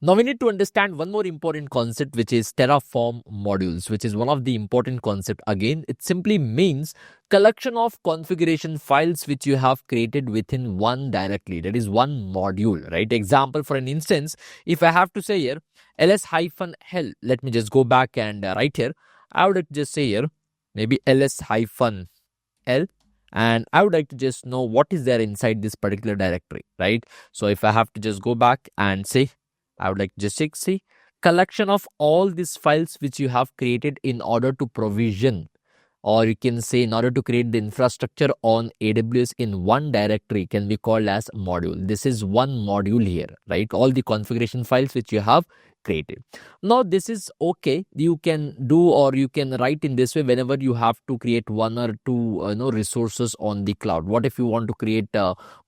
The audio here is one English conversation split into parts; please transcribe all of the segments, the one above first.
Now we need to understand one more important concept, which is Terraform Modules, which is one of the important concept. Again, it simply means collection of configuration files which you have created within one directory. That is one module, right? Example, for an instance, if I have to say here ls-hell, let me just go back and write here. I would just say here maybe ls-l, and I would like to just know what is there inside this particular directory, right? So if I have to just go back and say, I would like to just see collection of all these files which you have created in order to provision, or you can say in order to create the infrastructure on AWS in one directory, can be called as module. This is one module here, right? All the configuration files which you have created. Now this is okay. You can do, or you can write in this way whenever you have to create one or two resources on the cloud. What if you want to create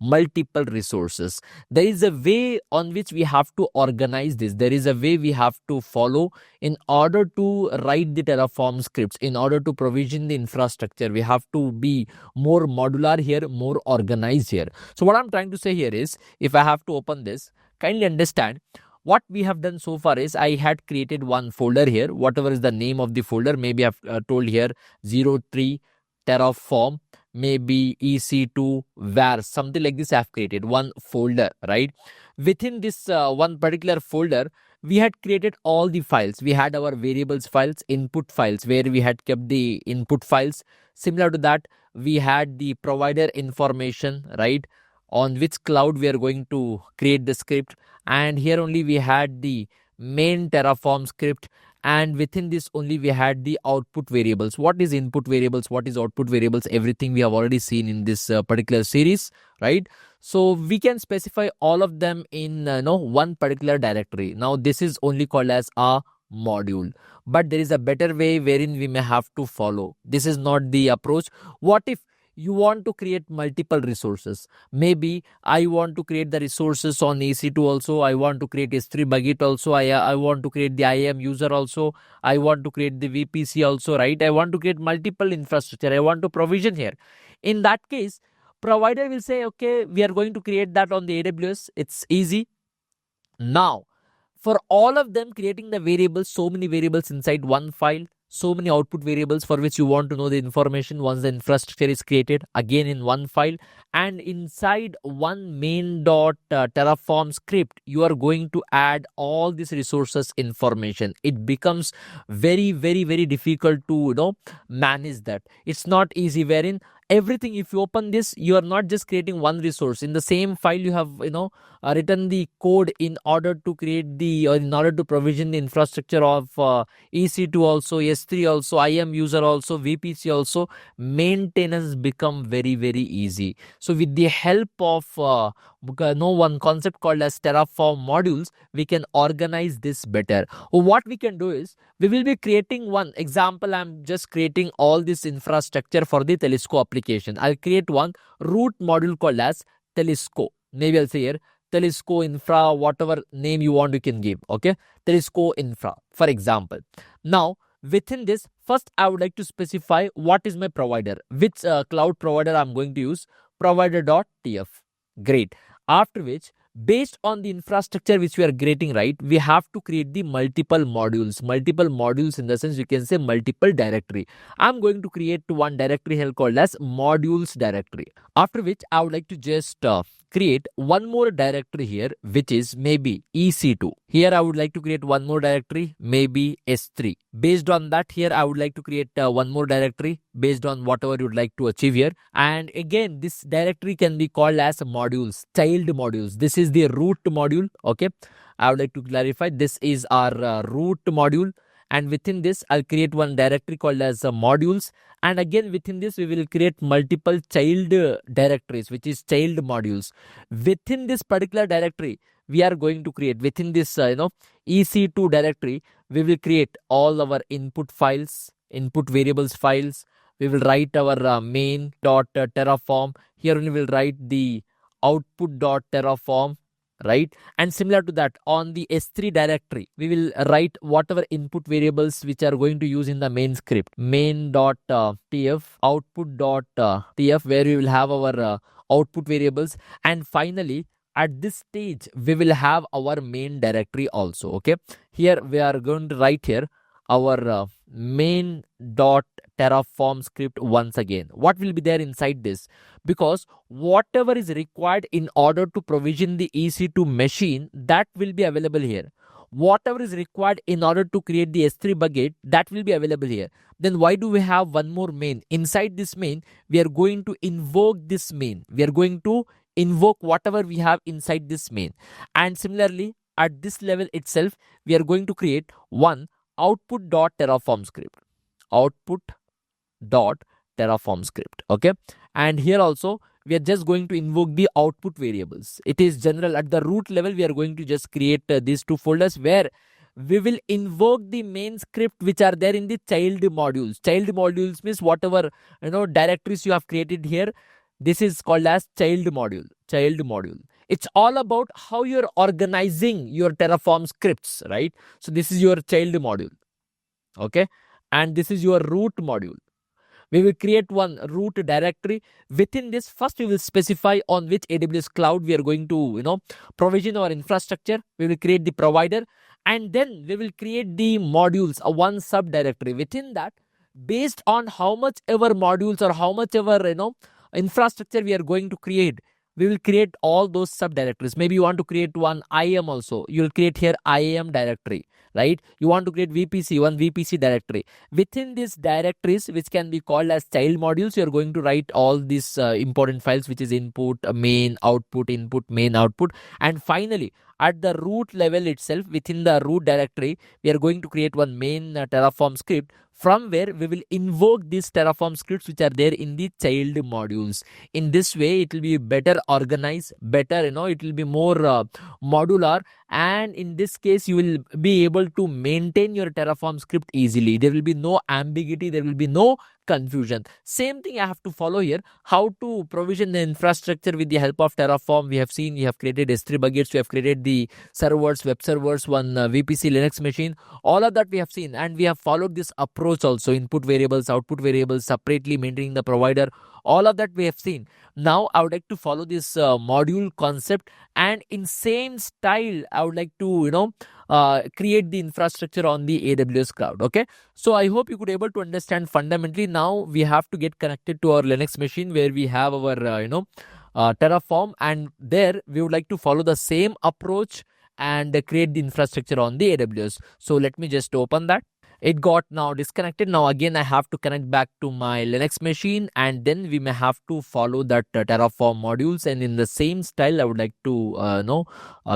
multiple resources? There is a way on which we have to organize this. There is a way we have to follow in order to write the Terraform scripts, in order to provision the infrastructure. We have to be more modular here, more organized here. So what I'm trying to say here is, if I have to open this, kindly understand what we have done so far is I had created one folder here, whatever is the name of the folder. Maybe I've told here 03 Terraform, maybe EC2 var, something like this. I've created one folder, right? Within this one particular folder, we had created all the files. We had our variables files, input files, where we had kept the input files. Similar to that, we had the provider information, right? On which cloud we are going to create the script. And here only we had the main Terraform script. And within this only we had the output variables. What is input variables? What is output variables? Everything we have already seen in this particular series, right? So we can specify all of them in one particular directory. Now this is only called as a module, but there is a better way wherein we may have to follow. This is not the approach. What if you want to create multiple resources? Maybe I want to create the resources on EC2 also. I want to create S3 bucket also. I want to create the IAM user also. I want to create the VPC also, right? I want to create multiple infrastructure. I want to provision here. In that case, provider will say, okay, we are going to create that on the AWS. It's easy. Now, for all of them, creating the variables, so many variables inside one file, so many output variables for which you want to know the information once the infrastructure is created, again in one file, and inside one main.terraform script, you are going to add all these resources information. It becomes very, very, very difficult to manage that. It's not easy, wherein everything, if you open this, you are not just creating one resource. In the same file, you have written the code in order to create the, or in order to provision the infrastructure of EC2 also, S3 also, IAM user also, VPC also. Maintenance become very, very easy. So with the help of one concept called as Terraform modules, we can organize this better. What we can do is, we will be creating one example. I'm just creating all this infrastructure for the Telusko application. I'll create one root module called as Telusko. Maybe I'll say here Telusko infra, whatever name you want, you can give. Okay, Telusko infra, for example. Now, within this, first I would like to specify what is my provider, which cloud provider I'm going to use, provider.tf. Great. After which, based on the infrastructure which we are creating, right, we have to create the multiple modules. Multiple modules in the sense, you can say multiple directory. I'm going to create one directory here called as modules directory. After which, I would like to just create one more directory here, which is maybe EC2. Here I would like to create one more directory, maybe S3. Based on that, here I would like to create one more directory based on whatever you would like to achieve here. And again, this directory can be called as modules, child modules. This is the root module. Okay, I would like to clarify, this is our root module. And within this, I'll create one directory called as modules. And again, within this, we will create multiple child directories, which is child modules. Within this particular directory, we are going to create, within this EC2 directory, we will create all our input files, input variables files. We will write our main.terraform. Here we will write the output.terraform. Right, and similar to that, on the S3 directory, we will write whatever input variables which are going to use in the main script, main.tf, output.tf, where we will have our output variables. And finally, at this stage we will have our main directory also. Okay, here we are going to write here our main dot terraform script once again. What will be there inside this? Because whatever is required in order to provision the EC2 machine, that will be available here. Whatever is required in order to create the S3 bucket, that will be available here. Then why do we have one more main? Inside this main, we are going to invoke this main. We are going to invoke whatever we have inside this main. And similarly, at this level itself, we are going to create one output.terraform script. Output.terraform script. Okay. And here also, we are just going to invoke the output variables. It is general. At the root level, we are going to just create these two folders where we will invoke the main script which are there in the child modules. Child modules means whatever directories you have created here. This is called as child module. Child module. It's all about how you're organizing your Terraform scripts, right? So this is your child module. Okay. And this is your root module. We will create one root directory. Within this, first we will specify on which AWS cloud we are going to, provision our infrastructure. We will create the provider, and then we will create the modules, one subdirectory. Within that, based on how much ever modules or how much ever, infrastructure we are going to create, we will create all those subdirectories. Maybe you want to create one IAM also. You will create here IAM directory, right? You want to create VPC, one VPC directory. Within these directories, which can be called as child modules, you are going to write all these important files, which is input, main, output, input, main, output. And finally, at the root level itself, within the root directory, we are going to create one main Terraform script, from where we will invoke these Terraform scripts which are there in the child modules. In this way, it will be better organized, better, it will be more modular, and in this case, you will be able to maintain your Terraform script easily. There will be no ambiguity, there will be no confusion. Same thing I have to follow here. How to provision the infrastructure with the help of Terraform. We have seen, we have created S3 buckets, we have created the servers, web servers, one VPC Linux machine. All of that we have seen, and we have followed this approach also. Input variables, output variables, separately maintaining the provider. All of that we have seen. Now I would like to follow this module concept, and in same style I would like to create the infrastructure on the AWS cloud. Okay, so I hope you could able to understand fundamentally. Now we have to get connected to our Linux machine where we have our Terraform, and there we would like to follow the same approach and create the infrastructure on the AWS. So let me just open that. It got now disconnected. Now again I have to connect back to my Linux machine, and then we may have to follow that Terraform modules, and in the same style I would like to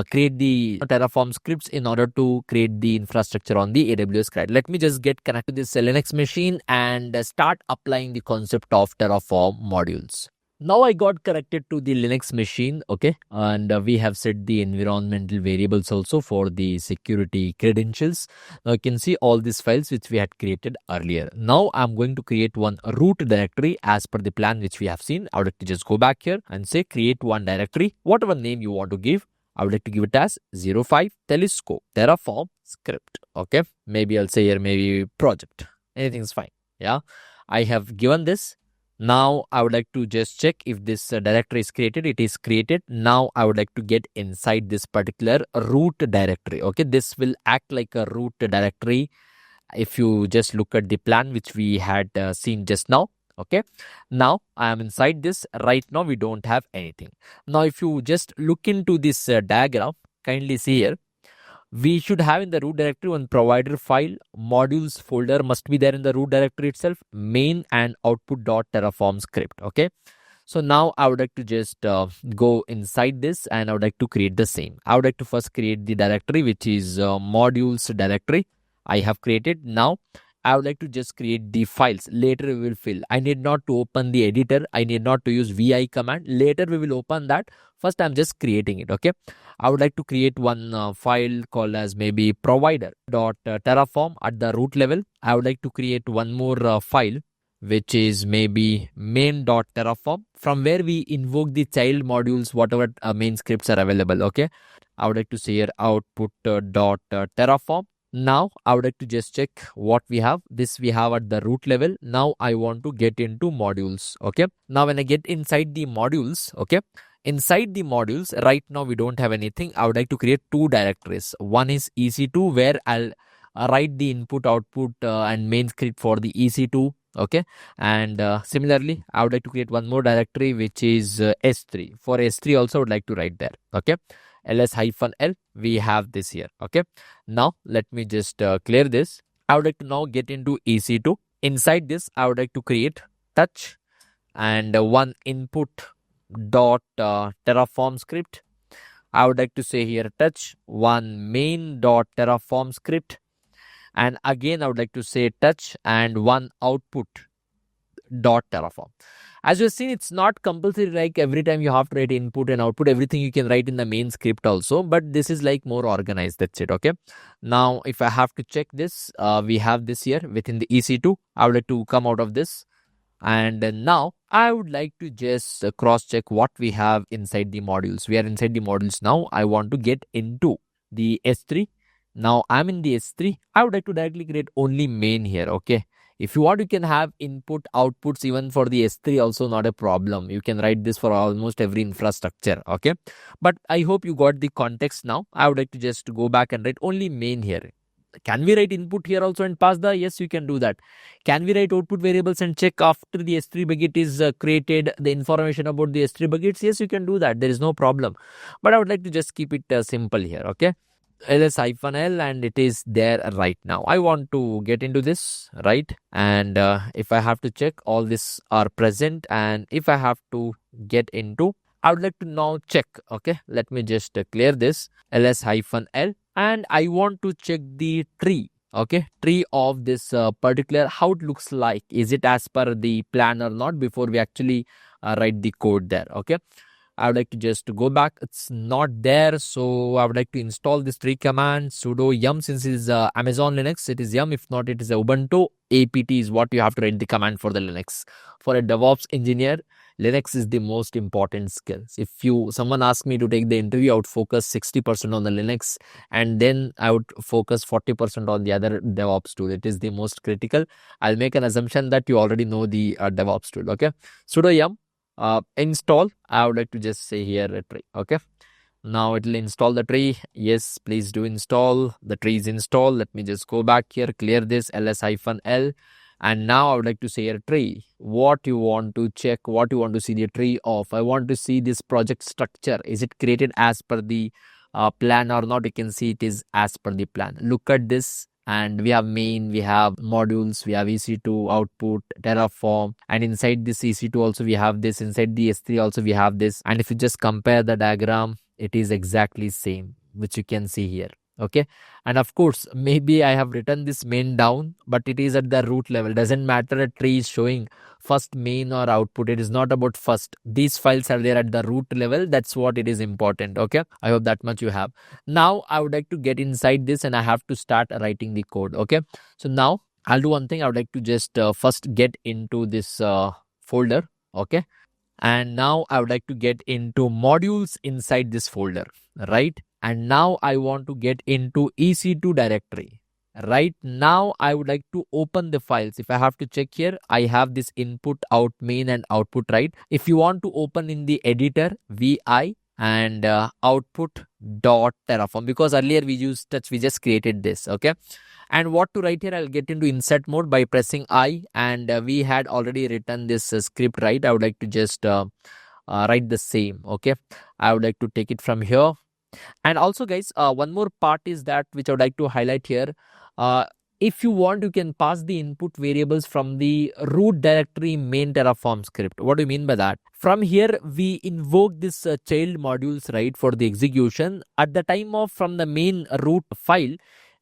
create the Terraform scripts in order to create the infrastructure on the AWS cloud. Let me just get connected to this Linux machine and start applying the concept of Terraform modules. Now I got connected to the Linux machine, okay, and we have set the environmental variables also for the security credentials. Now you can see all these files which we had created earlier. Now I'm going to create one root directory as per the plan which we have seen. I would like to just go back here and say create one directory, whatever name you want to give. I would like to give it as 05 Telusko Terraform script, okay. Maybe I'll say here maybe project. Anything is fine, yeah. I have given this. Now I would like to just check if this directory is created. It is created. Now I would like to get inside this particular root directory. Okay, this will act like a root directory if you just look at the plan which we had seen just now. Okay, now I am inside this. Right now we don't have anything. Now if you just look into this diagram, kindly see here. We should have in the root directory one provider file, modules folder must be there in the root directory itself, main and output.terraform script. Okay. So now I would like to just go inside this, and I would like to create the same. I would like to first create the directory which is modules directory. I have created. Now I would like to just create the files. Later we will fill. I need not to open the editor. I need not to use vi command. Later we will open that. First I'm just creating it. Okay. I would like to create one file called as maybe provider.terraform at the root level. I would like to create one more file which is maybe main.terraform, from where we invoke the child modules, whatever main scripts are available. Okay. I would like to say here output.terraform. Now I would like to just check what we have. This we have at the root level. Now I want to get into modules. Okay. Now when I get inside the modules, okay, Inside the modules, right now we don't have anything. I would like to create two directories. One is EC2, where I'll write the input, output, and main script for the EC2. Okay, and similarly, I would like to create one more directory, which is S3. For S3 also, I would like to write there. Okay, ls-l, we have this here. Okay, now let me just clear this. I would like to now get into EC2. Inside this, I would like to create touch and one input dot terraform script. I would like to say here touch one main dot terraform script, and again I would like to say touch and one output dot terraform. As you've seen, it's not compulsory like every time you have to write input and output, everything you can write in the main script also, but this is like more organized. That's it. Okay, now if I have to check this, we have this here within the EC2. I would like to come out of this, and now I would like to just cross check what we have inside the modules. We are inside the modules now. I want to get into the S3. Now I'm in the S3. I would like to directly create only main here. Okay, if you want, you can have input outputs even for the S3 also, not a problem. You can write this for almost every infrastructure. Okay, but I hope you got the context now. I would like to just go back and write only main here. Can we write input here also and pass the? Yes, you can do that. Can we write output variables and check after the S3 bucket is created the information about the S3 buckets? Yes, you can do that. There is no problem. But I would like to just keep it simple here. Okay, ls-l, and it is there right now. I want to get into this, right? And if I have to check, all this are present, and if I have to get into, I would like to now check. Okay, let me just clear this ls-l, and I want to check the tree. Okay, tree of this particular, how it looks like. Is it as per the plan or not before we actually write the code there? Okay, I would like to just go back. It's not there, so I would like to install this tree command sudo yum. Since it is Amazon Linux, it is yum. If not, it is Ubuntu. apt is what you have to write the command for the Linux. For a DevOps engineer, Linux is the most important skill. If someone asks me to take the interview, I would focus 60% on the Linux, and then I would focus 40% on the other DevOps tool. It is the most critical. I'll make an assumption that you already know the DevOps tool. Okay, sudo yum install. I would like to just say here a tree. Okay, now it will install the tree. Yes, please do install. The tree is installed. Let me just go back here, clear this ls-l, and now I would like to say a tree. What you want to check, what you want to see the tree of. I want to see this project structure. Is it created as per the plan or not? You can see it is as per the plan. Look at this. And we have main, we have modules, we have EC2, output, Terraform, and inside this EC2 also we have this, inside the S3 also we have this. And if you just compare the diagram, it is exactly same, which you can see here. Okay, and of course maybe I have written this main down, but it is at the root level. Doesn't matter a tree is showing first main or output. It is not about first. These files are there at the root level. That's what it is important. Okay, I hope that much you have. Now I would like to get inside this, and I have to start writing the code. Okay, so now I'll do one thing. I would like to just first get into this folder. Okay, and now I would like to get into modules inside this folder, right? And now I want to get into EC2 directory. Right now I would like to open the files. If I have to check here, I have this input, out, main, and output, right? If you want to open in the editor, vi and output dot terraform, because earlier we used touch, we just created this. Okay, and what to write here, I'll get into insert mode by pressing I, and we had already written this script, right? I would like to just write the same. Okay, I would like to take it from here. And also guys, one more part is that which I would like to highlight here. If you want, you can pass the input variables from the root directory main Terraform script. What do you mean by that? From here, we invoke this child modules, right, for the execution. At the time of from the main root file,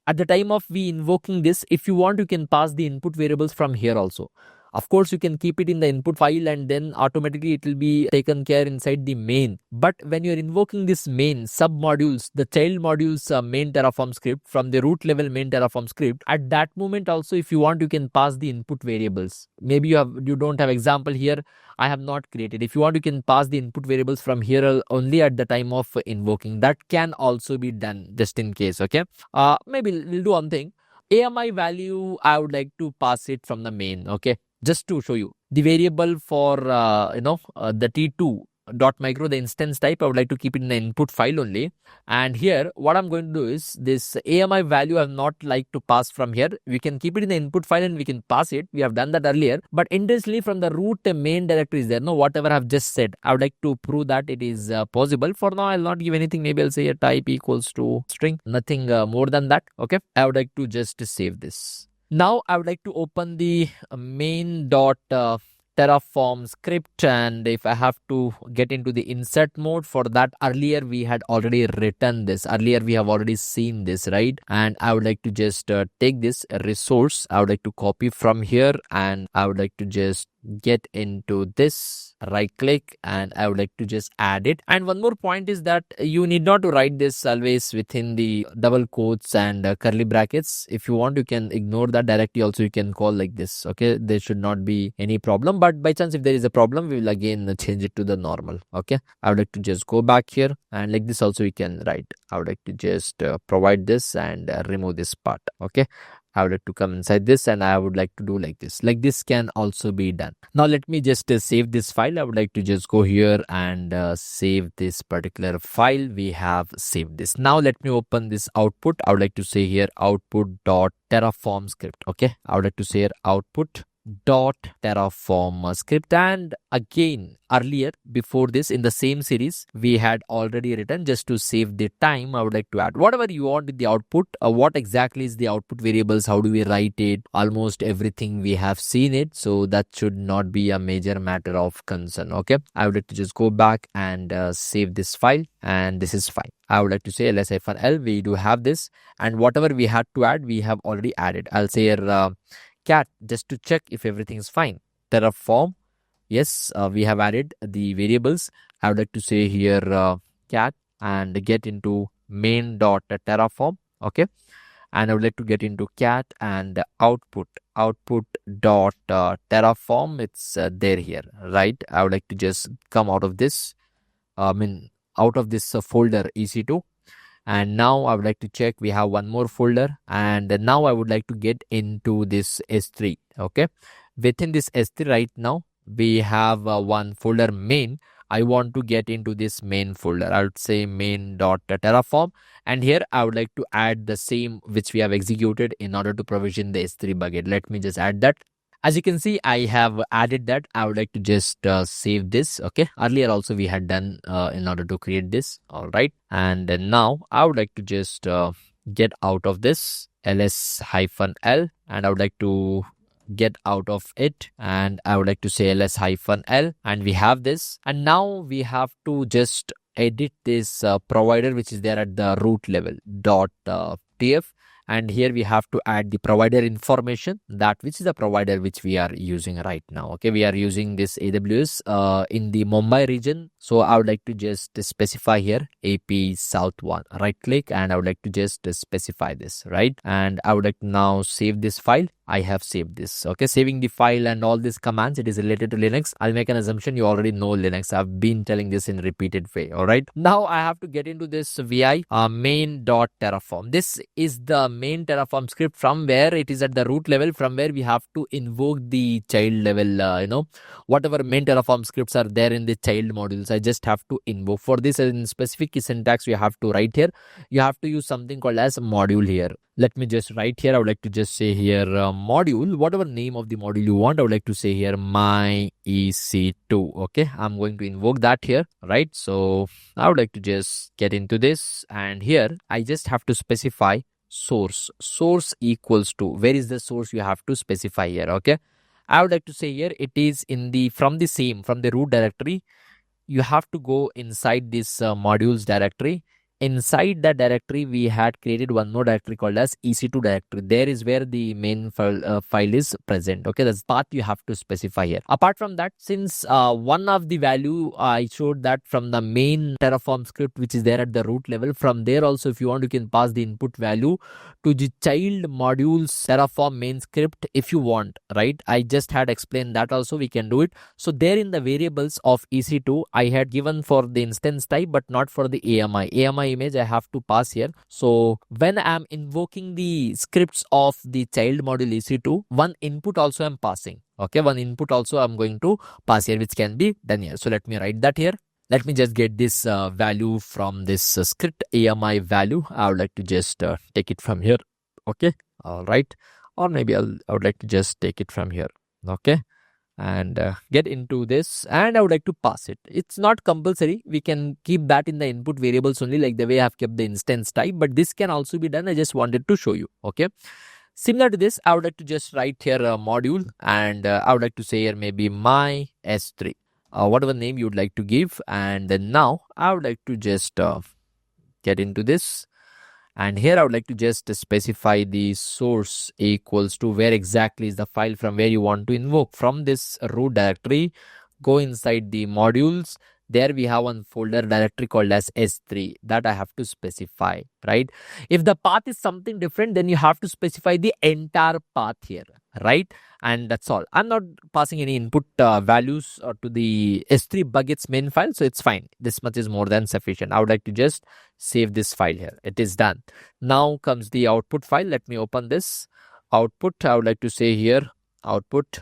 at the time of we invoking this, if you want, you can pass the input variables from here also. Of course, you can keep it in the input file and then automatically it will be taken care inside the main. But when you're invoking this main sub-modules, the child modules main Terraform script from the root level main Terraform script, at that moment also, if you want, you can pass the input variables. Maybe you don't have example here. I have not created. If you want, you can pass the input variables from here only at the time of invoking. That can also be done just in case. Okay. Maybe we'll do one thing. AMI value, I would like to pass it from the main. Okay. Just to show you the variable for the T2 .micro, the instance type, I would like to keep it in the input file only. And here, what I'm going to do is this AMI value I'm not like to pass from here. We can keep it in the input file and we can pass it. We have done that earlier. But intentionally from the root main directory is there. No, whatever I've just said, I would like to prove that it is possible. For now, I'll not give anything. Maybe I'll say a type equals to string. Nothing more than that. Okay. I would like to just save this. Now I would like to open the main.Terraform script, and if I have to get into the insert mode, for that earlier we had already written this. Earlier we have already seen this, right? And I would like to just take this resource. I would like to copy from here, and I would like to just get into this, right click, and I would like to just add it. And one more point is that you need not to write this always within the double quotes and curly brackets. If you want, you can ignore that directly. Also, you can call like this. Okay, there should not be any problem, but by chance if there is a problem, we will again change it to the normal. Okay, I would like to just go back here, and like this also we can write. I would like to just provide this and remove this part. Okay, I would like to come inside this, and I would like to do like this. Like this can also be done. Now let me just save this file. I would like to just go here and save this particular file. We have saved this. Now let me open this output. I would like to say here output.terraform script. Okay, I would like to say here output.terraform script. And again, earlier before this in the same series, we had already written, just to save the time, I would like to add whatever you want in the output. What exactly is the output variables? How do we write it? Almost everything we have seen it, so that should not be a major matter of concern. Okay, I would like to just go back and save this file, and this is fine. I would like to say ls-l. We do have this, and whatever we had to add, we have already added. I'll say here cat, just to check if everything is fine. Terraform, yes, we have added the variables. I would like to say here cat and get into main.terraform. Okay, and I would like to get into cat and output.terraform. It's there here, right? I would like to just come out of this, out of this folder EC2. And now I would like to check, we have one more folder, and now I would like to get into this S3. Okay, within this S3 right now we have one folder main. I want to get into this main folder. I would say main.terraform, and here I would like to add the same which we have executed in order to provision the S3 bucket. Let me just add that. As you can see, I have added that. I would like to just save this. Okay, earlier also we had done in order to create this. All right, and now I would like to just get out of this ls-l, and I would like to get out of it, and I would like to say ls-l, and we have this. And now we have to just edit this provider which is there at the root level .tf. And here we have to add the provider information, that which is the provider which we are using right now. Okay, we are using this AWS in the Mumbai region. So I would like to just specify here AP South 1. Right click, and I would like to just specify this, right? And I would like to now save this file. I have saved this. Okay, saving the file and all these commands, it is related to Linux. I'll make an assumption you already know Linux. I've been telling this in repeated way. All right, now I have to get into this VI main.terraform. This is the main Terraform script from where it is at the root level, from where we have to invoke the child level, whatever main Terraform scripts are there in the child modules. I just have to invoke. For this, in specific syntax you have to write here. You have to use something called as module here. Let me just write here. I would like to just say here module, whatever name of the module you want. I would like to say here my EC2. Okay, I'm going to invoke that here, right? So I would like to just get into this, and here I just have to specify source equals to, where is the source you have to specify here. Okay, I would like to say here it is in the from the root directory. You have to go inside this modules directory. Inside that directory, we had created one more directory called as EC2 directory. There is where the main file is present. Okay, that's path you have to specify here. Apart from that, since one of the value I showed that from the main Terraform script which is there at the root level, from there also if you want you can pass the input value to the child modules Terraform main script if you want, right? I just had explained that also, we can do it. So there in the variables of EC2, I had given for the instance type but not for the AMI image I have to pass here. So when I'm invoking the scripts of the child module EC2, one input also I'm passing. Okay, one input also I'm going to pass here, which can be done here. So let me write that here. Let me just get this value from this script AMI value. I would like to just take it from here. Okay. All right. Or maybe I would like to just take it from here. Okay. And get into this, and I would like to pass it. It's not compulsory. We can keep that in the input variables only, like the way I have kept the instance type, but this can also be done. I just wanted to show you. Okay. Similar to this, I would like to just write here a module, and I would like to say here maybe my S3, whatever name you would like to give. And then now I would like to just get into this. And here I would like to just specify the source equals to where exactly is the file from where you want to invoke. From this root directory, go inside the modules. There we have one folder directory called as S3 that I have to specify, right? If the path is something different, then you have to specify the entire path here, right? And that's all. I'm not passing any input values to the S3 buckets main file, so it's fine. This much is more than sufficient. I would like to just save this file here. It is done. Now comes the output file. Let me open this output. I would like to say here output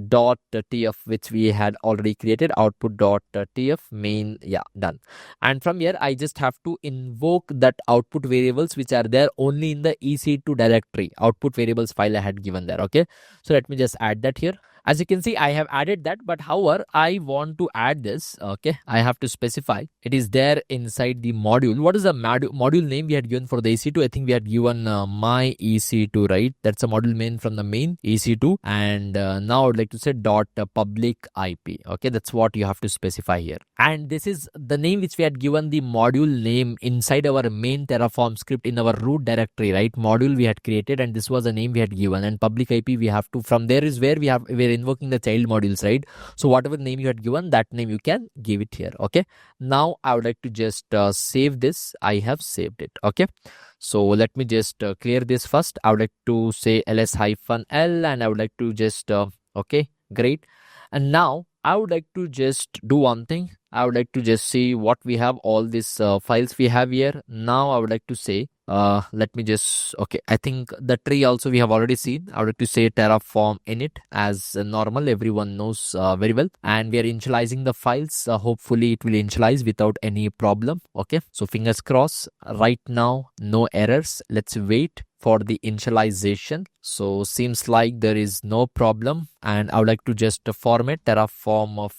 dot tf, which we had already created, output dot tf main. Yeah, done. And from here I just have to invoke that output variables which are there only in the EC2 directory, output variables file I had given there. Okay, so let me just add that here. As you can see, I have added that, but however, I want to add this. Okay, I have to specify it is there inside the module. What is the module name we had given for the EC2? I think we had given my EC2, right? That's a module main from the main EC2. And now I would like to say dot public IP. Okay, that's what you have to specify here. And this is the name which we had given the module name inside our main Terraform script in our root directory, right? Module we had created, and this was the name we had given. And public IP we have to, from there is where we're invoking the child modules, right? So whatever name you had given, that name you can give it here. Okay, now I would like to just save this. I have saved it. Okay, so let me just clear this first. I would like to say ls-l, and I would like to just okay, great. And now I would like to just do one thing. I would like to just see what we have, all these files we have here. Now I would like to say let me just, okay, I think the tree also we have already seen. I would like to say Terraform init as normal. Everyone knows very well. And we are initializing the files. Hopefully it will initialize without any problem. Okay, so fingers crossed. Right now, no errors. Let's wait for the initialization. So seems like there is no problem. And I would like to just format Terraform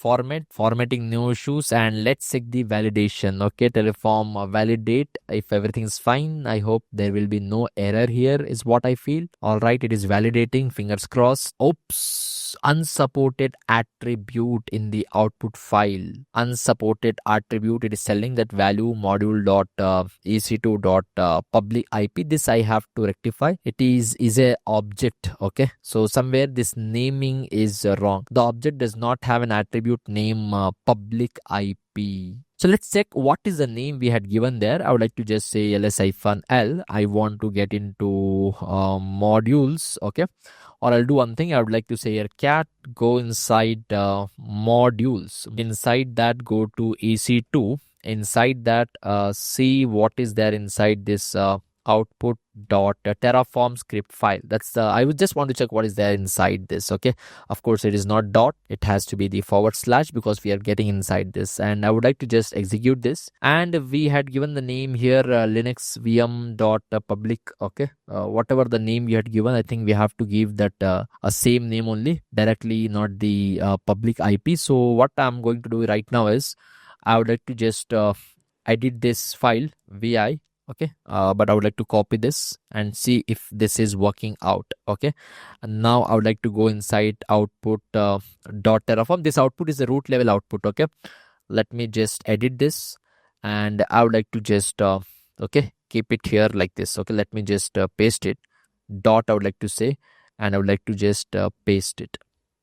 formatting, no issues. And let's check the validation. Okay, Terraform validate. If everything is fine, I hope there will be no error here is what I feel. All right, it is validating. Fingers crossed. Oops, unsupported attribute in the output file. Unsupported attribute. It is telling that value module dot ec2 dot public IP. This I have to rectify. It is a object. Okay, so somewhere this naming is wrong. The object does not have an attribute name public IP. So let's check what is the name we had given there. I would like to just say ls-l. I want to get into modules. Okay, or I'll do one thing. I would like to say here cat, go inside modules. Inside that, go to EC2. Inside that, see what is there inside this output dot terraform script file. That's the, I would just want to check what is there inside this. Okay, of course it is not dot, it has to be the / because we are getting inside this. And I would like to just execute this, and we had given the name here linux vm dot public. Okay, whatever the name you had given, I think we have to give that a same name only directly, not the public IP. So what I'm going to do right now is I would like to just edit this file vi. Okay, but I would like to copy this and see if this is working out. Okay, and now I would like to go inside output dot terraform. This output is the root level output. Okay, let me just edit this, and I would like to just okay, keep it here like this. Okay, let me just paste it. Dot I would like to say, and I would like to just paste it.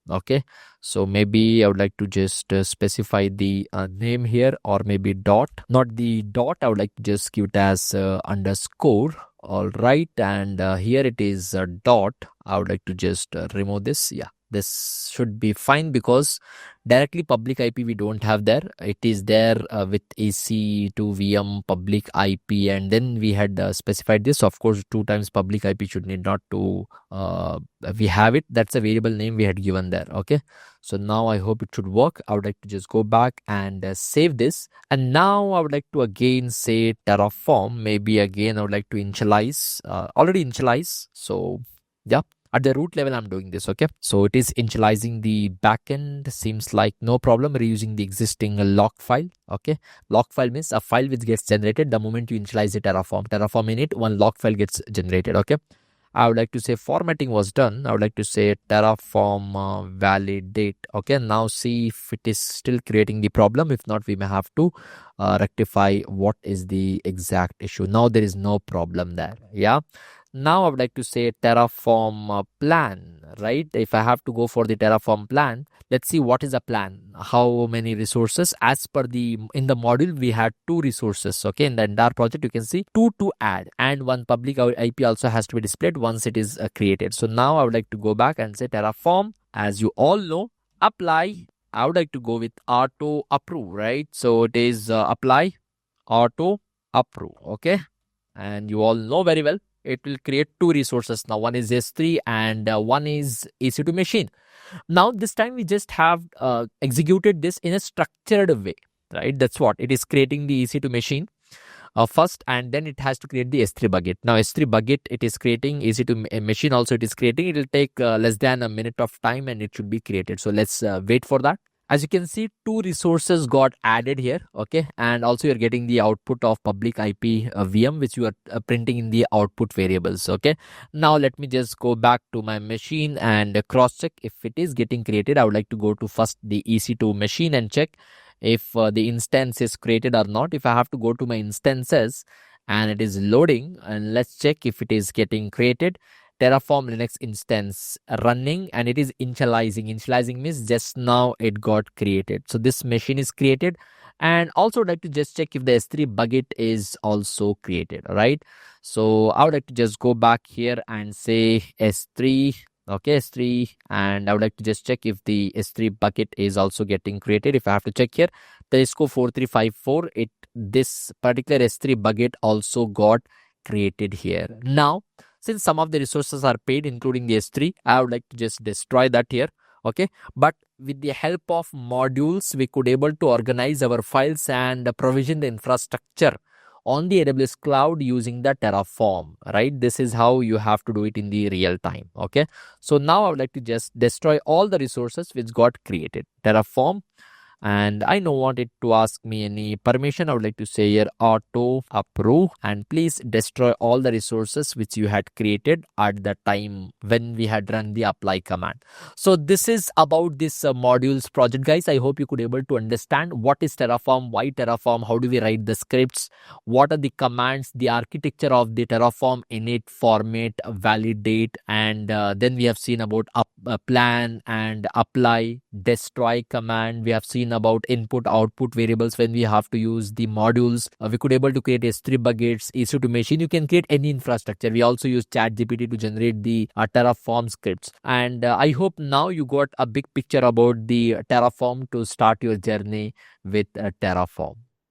Okay, so maybe I would like to just specify the name here, or maybe dot, not the dot. I would like to just give it as underscore. All right, and here it is dot. I would like to just remove this. Yeah, This should be fine because directly public IP we don't have there. It is there with AC to VM public IP, and then we had specified this. Of course, 2 times public IP should need not to we have it. That's a variable name we had given there. Okay, so now I hope it should work. I would like to just go back and save this, and now I would like to again say Terraform. Maybe again I would like to initialize. Already initialize. So yeah, at the root level I'm doing this. Okay, so it is initializing the backend. Seems like no problem, reusing the existing log file. Okay, log file means a file which gets generated the moment you initialize the Terraform init, one log file gets generated. Okay, I would like to say formatting was done. I would like to say Terraform validate. Okay, now see if it is still creating the problem. If not, we may have to rectify what is the exact issue. Now there is no problem there. Yeah, now I would like to say Terraform plan, right? If I have to go for the Terraform plan, let's see what is a plan. How many resources? As per in the module, we had 2 resources. Okay, in the entire project, you can see 2 to add, and one public IP also has to be displayed once it is created. So now I would like to go back and say Terraform, as you all know, apply. I would like to go with auto approve, right? So it is apply auto approve. Okay, and you all know very well it will create 2 resources now. One is S3 and one is EC2 machine. Now this time we just have executed this in a structured way, right? That's what it is, creating the EC2 machine first, and then it has to create the S3 bucket. Now S3 bucket it is creating, EC2 machine also it is creating. It will take less than a minute of time and it should be created. So let's wait for that. As you can see, 2 resources got added here. Okay, and also you're getting the output of public IP VM which you are printing in the output variables. Okay, now let me just go back to my machine and cross check if it is getting created. I would like to go to first the EC2 machine and check if the instance is created or not. If I have to go to my instances and it is loading, and let's check if it is getting created. Terraform Linux instance running, and it is initializing. Initializing means just now it got created. So this machine is created, and also I'd like to just check if the S3 bucket is also created. All right. So I would like to just go back here and say S3. Okay, S3, and I would like to just check if the S3 bucket is also getting created. If I have to check here, Telusko 4354, this particular S3 bucket also got created here. Now, since some of the resources are paid, including the S3, I would like to just destroy that here. Okay, but with the help of modules, we could able to organize our files and provision the infrastructure on the AWS cloud using the Terraform, right? This is how you have to do it in the real time. Okay, so now I would like to just destroy all the resources which got created. Terraform, and I don't want it to ask me any permission. I would like to say here auto approve, and please destroy all the resources which you had created at the time when we had run the apply command. So this is about this modules project, guys. I hope you could able to understand what is Terraform, why Terraform, how do we write the scripts, what are the commands, the architecture of the Terraform init, format, validate, and then we have seen about plan and apply, destroy command. We have seen about input output variables when we have to use the modules. We could able to create S3 buckets, EC2 machine. You can create any infrastructure. We also use ChatGPT to generate the Terraform scripts. And I hope now you got a big picture about the Terraform to start your journey with Terraform.